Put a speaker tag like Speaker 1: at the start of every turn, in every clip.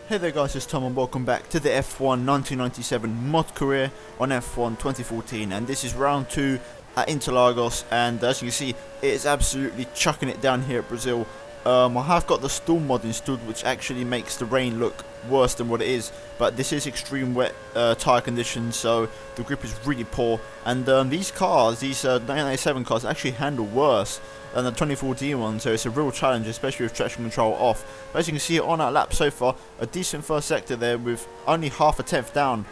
Speaker 1: Hey there guys, it's Tom and welcome back to the F1 1997 mod career on F1 2014, and this is round 2 at Interlagos, and as you can see it is absolutely chucking it down here at Brazil. I have got the storm mod installed, which actually makes the rain look worse than what it is, but this is extreme wet tyre conditions, so the grip is really poor, and these cars, these 1997 cars actually handle worse than the 2014 one, so it's a real challenge, especially with traction control off. But as you can see on our lap so far, a decent first sector there with only half a tenth down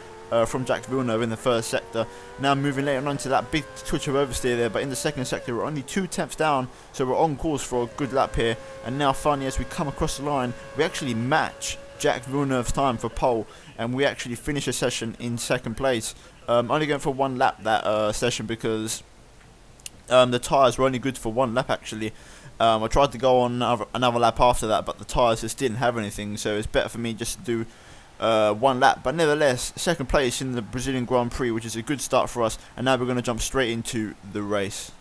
Speaker 1: from Jacques Villeneuve in the first sector. Now moving later on to that big twitch of oversteer there, but in the second sector we're only 2 tenths down, so we're on course for a good lap here. And now finally, as we come across the line, we actually match Jacques Villeneuve's time for pole, and we actually finish a session in second place. Only going for one lap that session because the tyres were only good for one lap actually. I tried to go on another lap after that, but the tyres just didn't have anything, so it's better for me just to do one lap. But nevertheless, second place in the Brazilian Grand Prix, which is a good start for us, and now we're going to jump straight into the race.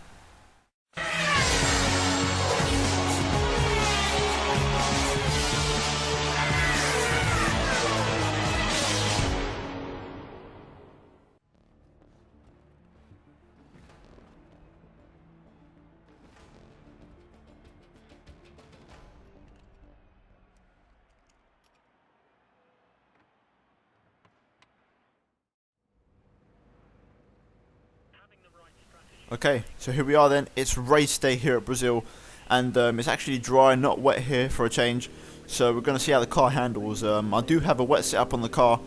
Speaker 1: Okay, so here we are then. It's race day here at Brazil, and it's actually dry, not wet here for a change. So we're going to see how the car handles. I do have a wet setup on the car,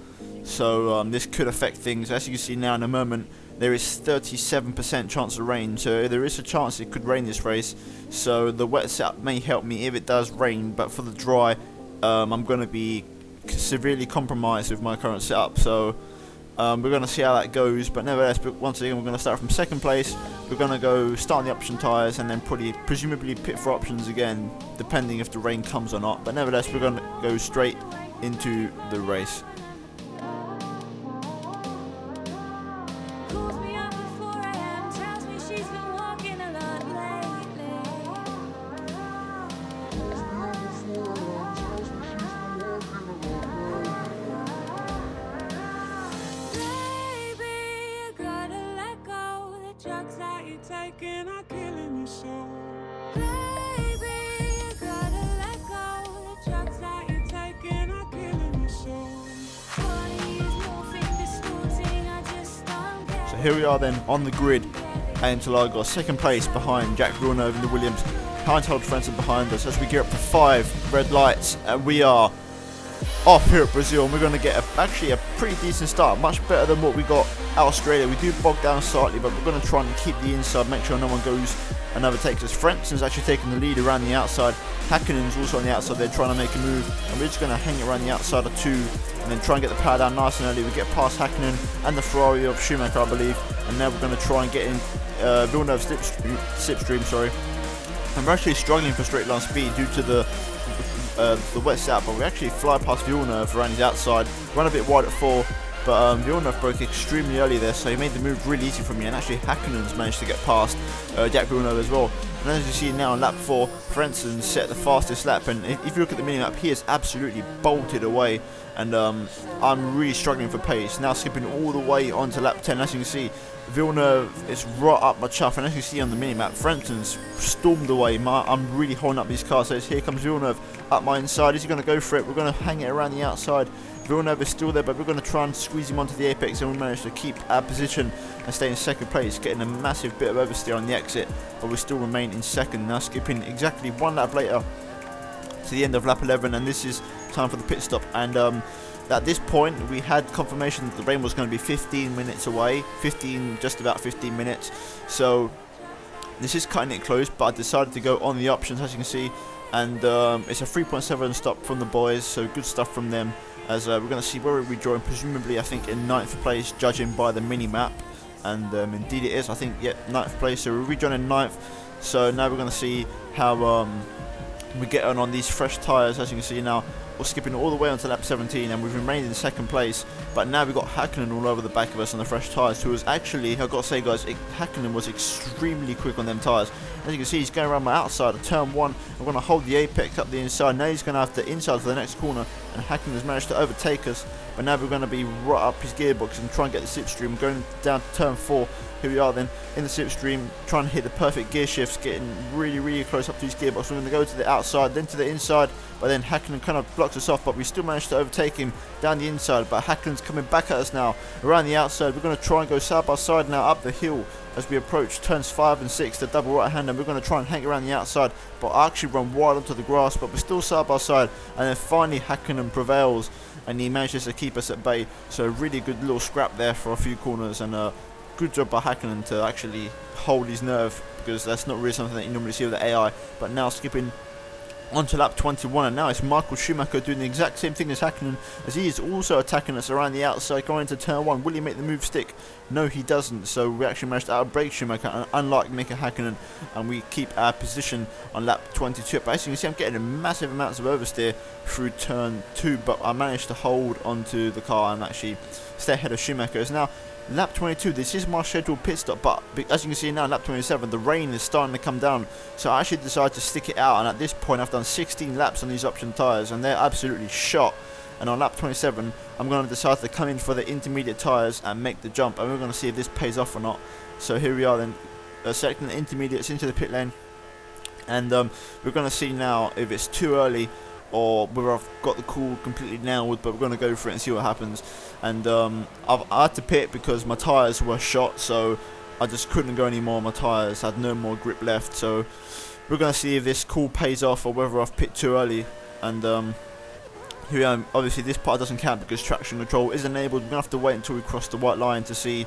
Speaker 1: so this could affect things. As you can see now in a moment, there is 37% chance of rain, so there is a chance it could rain this race. So the wet setup may help me if it does rain, but for the dry, I'm going to be severely compromised with my current setup. So we're going to see how that goes, but nevertheless, once again, we're going to start from second place. We're going to go start on the option tyres and then presumably pit for options again, depending if the rain comes or not. But nevertheless, we're going to go straight into the race.
Speaker 2: Taking are killing you so. Baby, you gotta let go. The drugs that you're taking are killing you so.
Speaker 1: So here we are then on the grid at Interlagos, second place behind Jacques Villeneuve in the Williams. Heinz-Harald Frentzen behind us as we get up to 5 red lights, and we are off here at Brazil, and we're going to get actually a pretty decent start, much better than what we got at Australia. We do bog down slightly, but we're going to try and keep the inside, make sure no one goes and overtakes us. Frentzen's actually taking the lead around the outside. Hackinen's also on the outside, they're trying to make a move, and we're just going to hang it around the outside of 2 and then try and get the power down nice and early. We get past Hakkinen and the Ferrari of Schumacher, I believe, and now we're going to try and get in Villeneuve's slipstream, sorry. And we're actually struggling for straight line speed due to the wet setup, but we actually fly past Villeneuve around his outside, run a bit wide at 4, but Villeneuve broke extremely early there, so he made the move really easy for me, and actually Hackinen's managed to get past Jacques Villeneuve as well. And as you see now on lap 4, Frentzen set the fastest lap, and if you look at the mini map, he is absolutely bolted away, and I'm really struggling for pace. Now skipping all the way onto lap 10, as you can see, Villeneuve is right up my chuff, and as you see on the minimap, Frentzen's stormed away. I'm really holding up these cars, so here comes Villeneuve up my inside. Is he going to go for it? We're going to hang it around the outside. Villeneuve is still there, but we're going to try and squeeze him onto the apex, and we managed to keep our position and stay in second place, getting a massive bit of oversteer on the exit, but we still remain in second. Now skipping exactly 1 lap later to the end of lap 11, and this is time for the pit stop. And at this point, we had confirmation that the rain was going to be 15 minutes away, just about 15 minutes. So this is cutting it close, but I decided to go on the options, as you can see, and it's a 3.7 stop from the boys, so good stuff from them. As we're going to see where we join, presumably I think in 9th place, judging by the mini map, and indeed it is. I think 9th place, so we're rejoining 9th. So now we're going to see how we get on these fresh tyres. As you can see now, or skipping all the way onto lap 17, and we've remained in second place. But now we've got Hakkinen all over the back of us on the fresh tyres, who was actually, I've got to say guys, Hakkinen was extremely quick on them tyres. As you can see, he's going around my outside of turn 1. I'm going to hold the apex up the inside. Now he's going to have the inside for the next corner, and Hakkinen has managed to overtake us. But now we're going to be right up his gearbox and try and get the slipstream. Going down to turn 4. Here we are then in the slipstream, trying to hit the perfect gear shifts, getting really close up to his gearbox. We're going to go to the outside, then to the inside, but then Hakkinen kind of blocks us off, but we still managed to overtake him down the inside. But Hakkinen's coming back at us now around the outside. We're going to try and go side by side now up the hill as we approach turns 5 and 6, the double right hand, and we're going to try and hang around the outside, but I actually run wide onto the grass, but we're still side by side. And then finally Hakkinen prevails, and he manages to keep us at bay. So a really good little scrap there for a few corners, and good job by Hakkinen to actually hold his nerve, because that's not really something that you normally see with the AI. But now skipping onto lap 21, and now it's Michael Schumacher doing the exact same thing as Hakkinen, as he is also attacking us around the outside going into turn 1. Will he make the move stick? No, he doesn't. So we actually managed to outbrake Schumacher, unlike Mika Hakkinen, and we keep our position on lap 22. But as you can see, I'm getting massive amounts of oversteer through turn 2, but I managed to hold onto the car and actually stay ahead of Schumacher. It's now lap 22, this is my scheduled pit stop, but as you can see now, lap 27, the rain is starting to come down, so I actually decided to stick it out, and at this point I've done 16 laps on these option tyres, and they're absolutely shot. And on lap 27, I'm going to decide to come in for the intermediate tyres and make the jump, and we're going to see if this pays off or not. So here we are then, selecting the intermediates into the pit lane, and we're going to see now if it's too early or whether I've got the call completely nailed, but we're going to go for it and see what happens. And I had to pit because my tyres were shot, so I just couldn't go anymore. My tyres had no more grip left, so we're going to see if this call pays off or whether I've pit too early. And here I am. Obviously this part doesn't count because traction control is enabled. We're going to have to wait until we cross the white line to see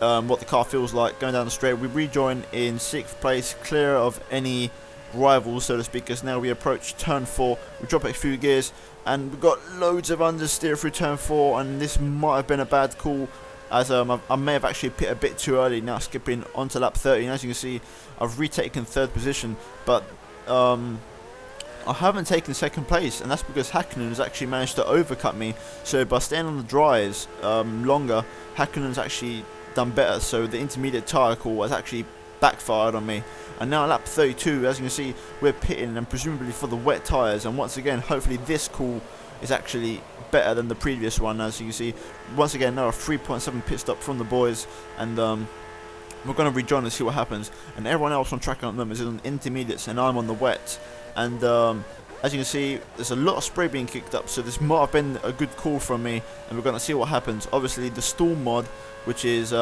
Speaker 1: what the car feels like going down the straight. We rejoin in 6th place, clear of any rivals, so to speak, as now we approach turn 4. We drop a few gears, and we've got loads of understeer through turn 4, and this might have been a bad call, as I may have actually pit a bit too early. Now skipping onto lap 30, and as you can see, I've retaken 3rd position, but I haven't taken 2nd place, and that's because Hakkinen has actually managed to overcut me. So by staying on the dries longer, Hakkinen's actually done better, so the intermediate tyre call has actually backfired on me. And now at lap 32, as you can see, we're pitting, and presumably for the wet tyres, and once again hopefully this call is actually better than the previous one. As you can see, once again now a 3.7 pit stop from the boys, and we're going to rejoin and see what happens. And everyone else on track at the moment is on intermediates, and I'm on the wet. And as you can see, there's a lot of spray being kicked up, so this might have been a good call from me, and we're going to see what happens. Obviously the storm mod, which is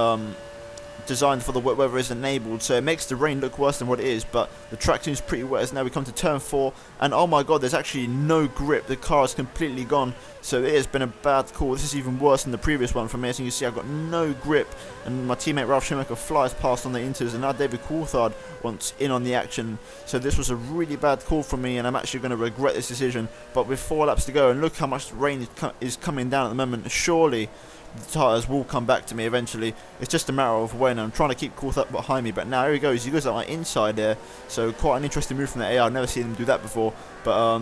Speaker 1: designed for the wet weather, is enabled, so it makes the rain look worse than what it is, but the track seems pretty wet. As now we come to turn 4, and oh my god, there's actually no grip. The car is completely gone, so it has been a bad call. This is even worse than the previous one for me. As you can see, I've got no grip, and my teammate Ralph Schumacher flies past on the inters, and now David Coulthard wants in on the action. So this was a really bad call from me, and I'm actually going to regret this decision. But with 4 laps to go, and look how much rain is coming down at the moment, surely the tyres will come back to me eventually. It's just a matter of when. I'm trying to keep Coulthard behind me, but now here he goes. He goes at my inside there, so quite an interesting move from the AI. I've never seen him do that before, but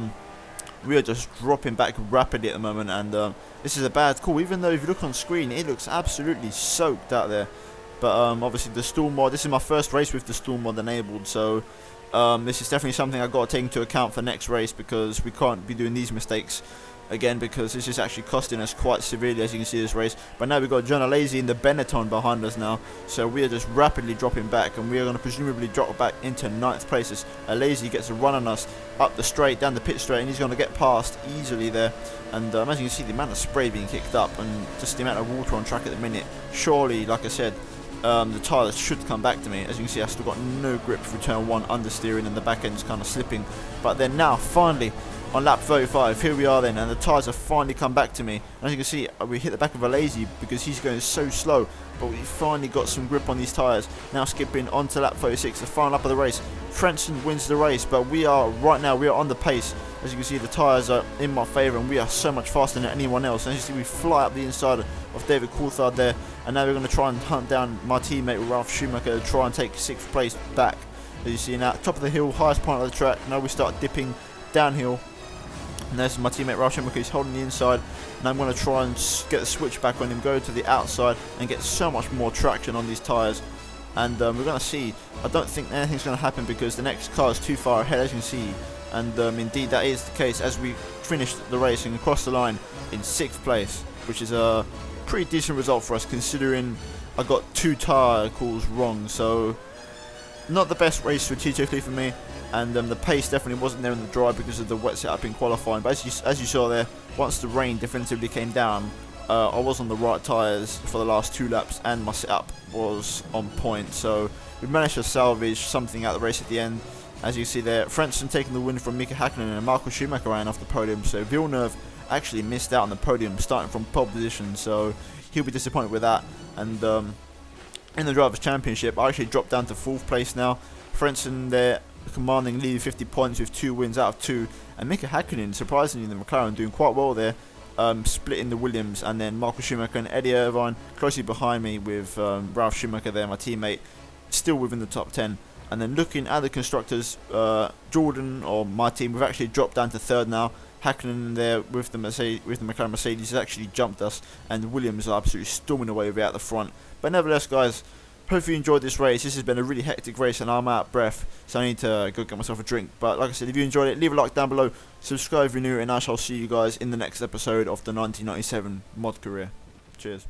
Speaker 1: we are just dropping back rapidly at the moment, and this is a bad call, even though if you look on screen it looks absolutely soaked out there. But obviously the storm mod, this is my first race with the storm mod enabled, so this is definitely something I've got to take into account for next race, because we can't be doing these mistakes again, because this is actually costing us quite severely, as you can see this race. But now we've got John Alesi in the Benetton behind us now, so we are just rapidly dropping back, and we are going to presumably drop back into 9th place as Alesi gets a run on us up the straight, down the pit straight, and he's going to get past easily there. And as you can see, the amount of spray being kicked up and just the amount of water on track at the minute, surely, like I said, the tyres should come back to me. As you can see, I've still got no grip through turn 1, understeering, and the back end's kind of slipping. But then now, finally, on lap 35, here we are then, and the tyres have finally come back to me. And as you can see, we hit the back of Alesi because he's going so slow, but we finally got some grip on these tyres. Now skipping on to lap 36, the final lap of the race. Frentzen wins the race, but we are, right now, we are on the pace. As you can see, the tyres are in my favour, and we are so much faster than anyone else. And as you see, we fly up the inside of David Coulthard there, and now we're going to try and hunt down my teammate Ralph Schumacher to try and take 6th place back. As you see now, top of the hill, highest point of the track. Now we start dipping downhill, And there's my teammate Ralf Schumacher, who's holding the inside, and I'm going to try and get the switch back on him, go to the outside and get so much more traction on these tyres. And we're going to see, I don't think anything's going to happen because the next car is too far ahead, as you can see. And indeed that is the case as we finished the race and across the line in 6th place, which is a pretty decent result for us considering I got 2 tyre calls wrong. So not the best race strategically for me, and the pace definitely wasn't there in the dry because of the wet setup in qualifying. But as you saw there, once the rain definitively came down, I was on the right tyres for the last 2 laps and my setup was on point. So we managed to salvage something out of the race at the end. As you see there, Frentzen taking the win from Mika Hakkinen, and Michael Schumacher ran off the podium. So Villeneuve actually missed out on the podium starting from pole position, so he'll be disappointed with that. And in the Drivers' Championship, I actually dropped down to 4th place now. Frentzen there commanding lead 50 points with 2 wins out of 2. And Mika Hakkinen, surprisingly, the McLaren doing quite well there, splitting the Williams. And then Michael Schumacher and Eddie Irvine closely behind me with Ralf Schumacher there, my teammate, still within the top 10. And then looking at the constructors, Jordan, or my team, we've actually dropped down to 3rd now. Hakkinen there with the McLaren Mercedes has actually jumped us, and the Williams are absolutely storming away way out the front. But nevertheless, guys, hopefully you enjoyed this race. This has been a really hectic race and I'm out of breath, so I need to go get myself a drink. But like I said, if you enjoyed it, leave a like down below, subscribe if you're new, and I shall see you guys in the next episode of the 1997 mod career. Cheers.